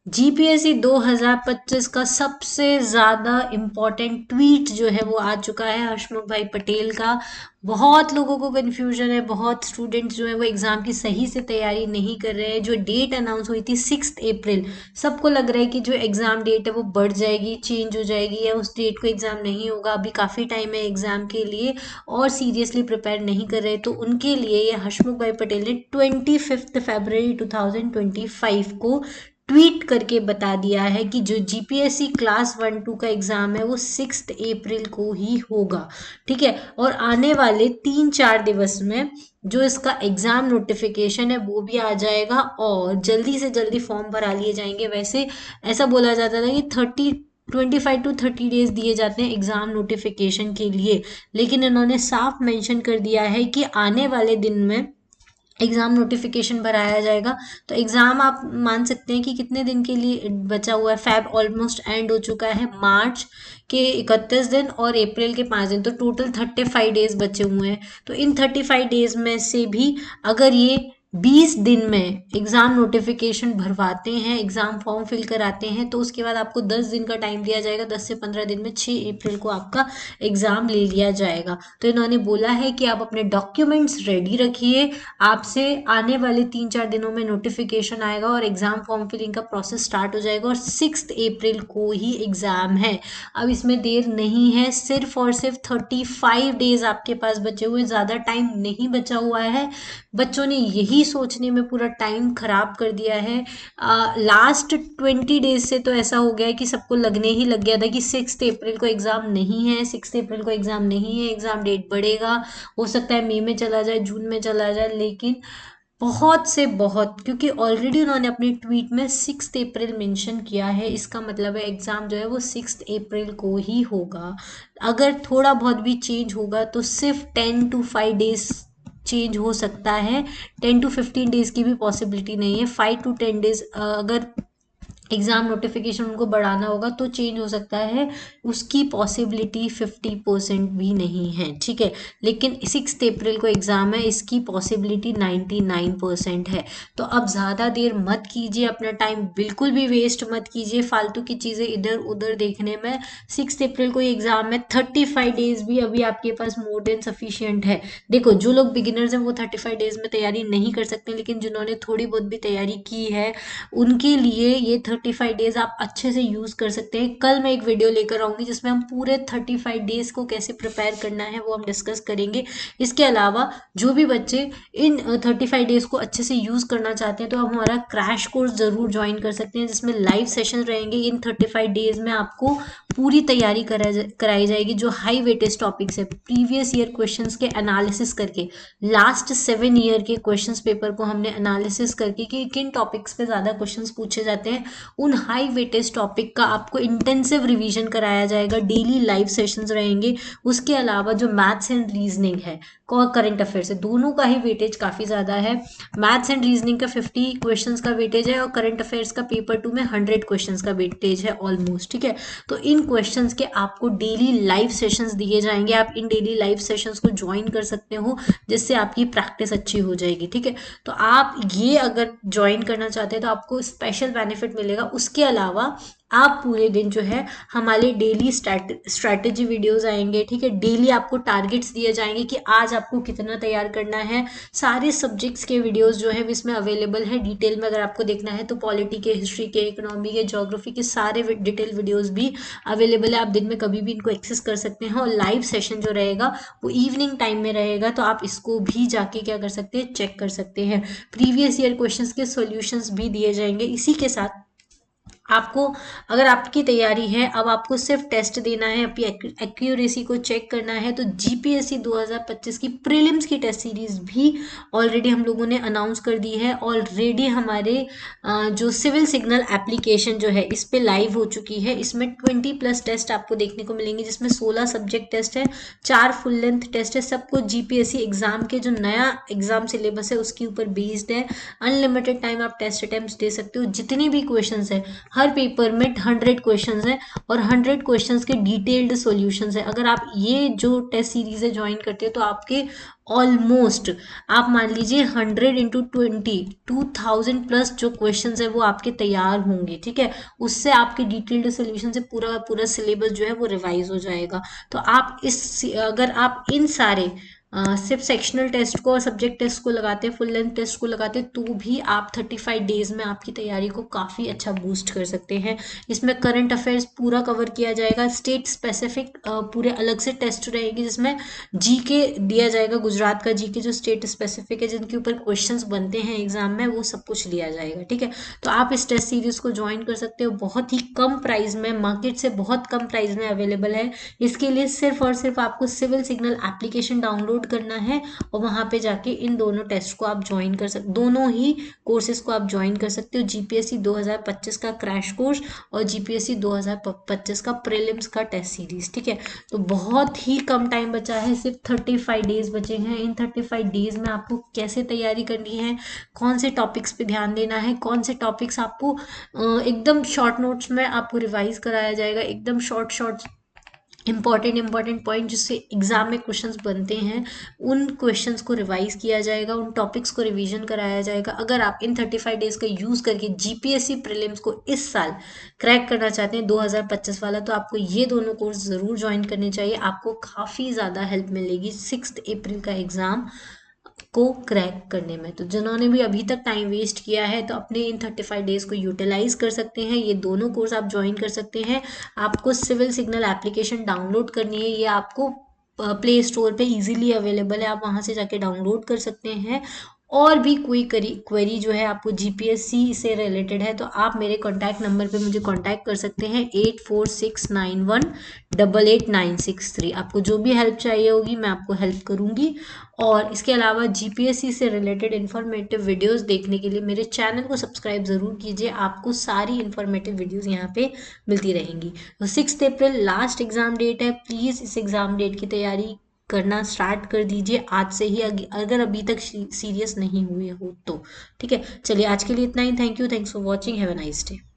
GPSC 2025 का सबसे ज्यादा इम्पोर्टेंट ट्वीट जो है वो आ चुका है हर्षमुख भाई पटेल का। बहुत लोगों को कंफ्यूजन है, बहुत स्टूडेंट्स जो है वो एग्जाम की सही से तैयारी नहीं कर रहे हैं। जो डेट अनाउंस हुई थी 6 अप्रैल, सबको लग रहा है कि जो एग्जाम डेट है वो बढ़ जाएगी, चेंज हो जाएगी, या उस डेट को एग्जाम नहीं होगा। अभी काफी टाइम है एग्जाम के लिए और सीरियसली प्रिपेयर नहीं कर रहे, तो उनके लिए ये हर्षमुख भाई पटेल ने 25 फरवरी 2025 को ट्वीट करके बता दिया है कि जो जीपीएससी क्लास 1-2 का एग्जाम है वो 6 अप्रैल को ही होगा। ठीक है, और आने वाले 3-4 दिवस में जो इसका एग्जाम नोटिफिकेशन है वो भी आ जाएगा और जल्दी से जल्दी फॉर्म भरा लिए जाएंगे। वैसे ऐसा बोला जाता था कि 25 to 30 डेज दिए जाते हैं एग्जाम नोटिफिकेशन के लिए, लेकिन इन्होंने साफ मेंशन कर दिया है कि आने वाले दिन में एग्जाम नोटिफिकेशन भराया जाएगा। तो एग्जाम आप मान सकते हैं कि कितने दिन के लिए बचा हुआ है। फैब ऑलमोस्ट एंड हो चुका है, मार्च के 31 दिन और अप्रैल के 5 दिन, तो टोटल 35 डेज बचे हुए हैं। तो इन 35 डेज में से भी अगर ये 20 दिन में एग्जाम नोटिफिकेशन भरवाते हैं, एग्जाम फॉर्म फिल कराते हैं, तो उसके बाद आपको 10 दिन का टाइम दिया जाएगा। 10 से 15 दिन में 6 अप्रैल को आपका एग्जाम ले लिया जाएगा। तो इन्होंने बोला है कि आप अपने डॉक्यूमेंट्स रेडी रखिए, आपसे आने वाले 3-4 दिनों में नोटिफिकेशन आएगा और एग्जाम फॉर्म फिलिंग का प्रोसेस स्टार्ट हो जाएगा और 6 अप्रैल को ही एग्जाम है। अब इसमें देर नहीं है, सिर्फ और सिर्फ 35 डेज आपके पास बचे हुए, ज्यादा टाइम नहीं बचा हुआ है। बच्चों ने यही सोचने में पूरा टाइम खराब कर दिया है। लास्ट 20 डेज से तो ऐसा हो गया है कि सबको लगने ही लग गया था कि 6 अप्रैल को एग्जाम नहीं है, 6 अप्रैल को एग्जाम नहीं है, एग्जाम डेट बढ़ेगा, हो सकता है मई में चला जाए, जून में चला जाए। लेकिन बहुत से बहुत, क्योंकि ऑलरेडी उन्होंने अपनी ट्वीट में 6 अप्रैल मेंशन किया है, इसका मतलब है एग्जाम जो है वो 6 अप्रैल को ही होगा। अगर थोड़ा बहुत भी चेंज होगा तो सिर्फ 10 to 5 डेज चेंज हो सकता है, 10 to 15 डेज की भी पॉसिबिलिटी नहीं है। 5 to 10 डेज अगर एग्जाम नोटिफिकेशन उनको बढ़ाना होगा तो चेंज हो सकता है, उसकी पॉसिबिलिटी 50% भी नहीं है। ठीक है, लेकिन 6 अप्रैल को एग्जाम है, इसकी पॉसिबिलिटी 99% है। तो अब ज़्यादा देर मत कीजिए, अपना टाइम बिल्कुल भी वेस्ट मत कीजिए फालतू की चीज़ें इधर उधर देखने में। 6 अप्रैल को एग्जाम है, 35 डेज भी अभी आपके पास मोर देन सफिशियंट है। देखो, जो लोग बिगिनर्स हैं वो 35 डेज में तैयारी नहीं कर सकते, लेकिन जिन्होंने थोड़ी बहुत भी तैयारी की है उनके लिए ये 35 डेज आप अच्छे से यूज कर सकते हैं। कल मैं एक वीडियो लेकर आऊंगी जिसमें हम पूरे 35 डेज को कैसे प्रिपेयर करना है वो हम डिस्कस करेंगे। इसके अलावा जो भी बच्चे इन 35 डेज को अच्छे से यूज करना चाहते हैं तो आप हमारा क्रैश कोर्स जरूर ज्वाइन कर सकते हैं, जिसमें लाइव सेशन रहेंगे। इन 35 डेज में आपको पूरी तैयारी कराई जाएगी। जो हाई वेटेज टॉपिक्स है, प्रीवियस ईयर क्वेश्चंस के एनालिसिस करके, लास्ट 7 ईयर के क्वेश्चंस पेपर को हमने एनालिसिस करके कि किन टॉपिक्स पे ज़्यादा क्वेश्चंस पूछे जाते हैं, उन हाई वेटेज टॉपिक का आपको इंटेंसिव रिवीजन कराया जाएगा। डेली लाइव सेशंस रहेंगे। उसके अलावा जो मैथ्स एंड रीजनिंग है, करंट अफेयर्स है, दोनों का ही वेटेज काफ़ी ज़्यादा है। मैथ्स एंड रीजनिंग का 50 क्वेश्चंस का वेटेज है और करंट अफेयर्स का पेपर 2 में 100 क्वेश्चंस का वेटेज है ऑलमोस्ट। ठीक है, तो इन क्वेश्चंस के आपको डेली लाइव सेशंस दिए जाएंगे। आप इन डेली लाइव सेशंस को ज्वाइन कर सकते हो, जिससे आपकी प्रैक्टिस अच्छी हो जाएगी। ठीक है, तो आप ये अगर ज्वाइन करना चाहते हैं तो आपको स्पेशल बेनिफिट मिलेगा। उसके अलावा आप पूरे दिन जो है हमारे डेली स्ट्रैटेजी वीडियोस आएंगे। ठीक है, डेली आपको टारगेट्स दिए जाएंगे कि आज आपको कितना तैयार करना है। सारे सब्जेक्ट्स के वीडियोस जो है इसमें अवेलेबल है डिटेल में। अगर आपको देखना है तो पॉलिटी के, हिस्ट्री के, इकोनॉमी के, ज्योग्राफी के सारे डिटेल वीडियोस भी अवेलेबल है। आप दिन में कभी भी इनको एक्सेस कर सकते हैं। और लाइव सेशन जो रहेगा वो इवनिंग टाइम में रहेगा, तो आप इसको भी जाके क्या कर सकते हैं, चेक कर सकते हैं। प्रीवियस ईयर क्वेश्चंस के सॉल्यूशंस भी दिए जाएंगे। इसी के साथ आपको, अगर आपकी तैयारी है, अब आपको सिर्फ टेस्ट देना है, अपनी एक्यूरेसी को चेक करना है, तो जीपीएससी 2025 की प्रीलिम्स की टेस्ट सीरीज भी ऑलरेडी हम लोगों ने अनाउंस कर दी है। ऑलरेडी हमारे जो सिविल सिग्नल एप्लीकेशन जो है इस पे लाइव हो चुकी है। इसमें 20+ टेस्ट आपको देखने को मिलेंगे, जिसमें 16 सब्जेक्ट टेस्ट है, 4 फुल लेंथ टेस्ट है। सबको जीपीएससी एग्जाम के जो नया एग्जाम सिलेबस है उसके ऊपर बेस्ड है। अनलिमिटेड टाइम आप टेस्ट अटेम्प्ट दे सकते हो। जितने भी क्वेश्चंस है हर पेपर में 100 क्वेश्चंस है और 100 क्वेश्चंस के डिटेल्ड सॉल्यूशंस है। अगर आप ये जो टेस्ट सीरीज है ज्वाइन करते हो तो आपके ऑलमोस्ट आप मान लीजिए 100 × 20 2000 प्लस जो क्वेश्चंस है वो आपके तैयार होंगे, ठीक है। उससे आपके डिटेल्ड सोल्यूशन से पूरा पूरा सिलेबस जो है वो रिवाइज हो जाएगा। तो आप अगर आप इन सारे सिर्फ सेक्शनल टेस्ट को और सब्जेक्ट टेस्ट को लगाते हैं, फुल लेंथ टेस्ट को लगाते हैं, तो भी आप 35 डेज में आपकी तैयारी को काफ़ी अच्छा बूस्ट कर सकते हैं। इसमें करंट अफेयर्स पूरा कवर किया जाएगा, स्टेट स्पेसिफिक पूरे अलग से टेस्ट रहेगी जिसमें जीके दिया जाएगा, गुजरात का जीके जो स्टेट स्पेसिफिक है जिनके ऊपर क्वेश्चंस बनते हैं एग्जाम में, वो सब कुछ लिया जाएगा, ठीक है। तो आप इस टेस्ट सीरीज को ज्वाइन कर सकते हो, बहुत ही कम प्राइस में, मार्केट से बहुत कम प्राइस में अवेलेबल है। इसके लिए सिर्फ और सिर्फ आपको सिविल सिग्नल एप्लीकेशन डाउनलोड करना है और वहां पे जाके इन दोनों टेस्ट को आप ज्वाइन कर सकते, दोनों ही कोर्सेज को आप ज्वाइन कर सकते हो। जीपीएससी 2025 का क्रैश कोर्स और जीपीएससी 2025 का प्रीलिम्स का टेस्ट सीरीज, ठीक है। तो बहुत ही कम टाइम बचा है, सिर्फ 35 डेज बचे हैं। इन 35 डेज में आपको कैसे तैयारी करनी है, कौन से टॉपिक्स पे ध्यान देना है, कौन से टॉपिक्स आपको एकदम शॉर्ट नोट्स में आपको रिवाइज कराया जाएगा, एकदम शॉर्ट इंपॉर्टेंट पॉइंट जिससे एग्जाम में क्वेश्चंस बनते हैं, उन क्वेश्चंस को रिवाइज किया जाएगा, उन टॉपिक्स को रिवीजन कराया जाएगा। अगर आप इन 35 डेज का यूज करके जीपीएससी प्रीलिम्स को इस साल क्रैक करना चाहते हैं 2025 वाला, तो आपको ये दोनों कोर्स जरूर ज्वाइन करने चाहिए। आपको काफी ज्यादा हेल्प मिलेगी 6 अप्रैल का एग्जाम को क्रैक करने में। तो जिन्होंने भी अभी तक टाइम वेस्ट किया है तो अपने इन 35 डेज को यूटिलाइज कर सकते हैं। ये दोनों कोर्स आप ज्वाइन कर सकते हैं। आपको सिविल सिग्नल एप्लीकेशन डाउनलोड करनी है, ये आपको प्ले स्टोर पे इजीली अवेलेबल है, आप वहां से जाके डाउनलोड कर सकते हैं। और भी कोई क्वेरी जो है आपको जीपीएससी से रिलेटेड है तो आप मेरे कॉन्टैक्ट नंबर पे मुझे कॉन्टैक्ट कर सकते हैं 8469188963। आपको जो भी हेल्प चाहिए होगी मैं आपको हेल्प करूंगी। और इसके अलावा जीपीएससी से रिलेटेड इन्फॉर्मेटिव वीडियोस देखने के लिए मेरे चैनल को सब्सक्राइब ज़रूर कीजिए, आपको सारी इन्फॉर्मेटिव वीडियोस यहाँ पे मिलती रहेंगी। तो 6 अप्रैल लास्ट एग्जाम डेट है, प्लीज़ इस एग्जाम डेट की तैयारी करना स्टार्ट कर दीजिए आज से ही, अगर अभी तक सीरियस नहीं हुए हो तो, ठीक है। चलिए आज के लिए इतना ही। Thank you, thanks for watching, have a nice day.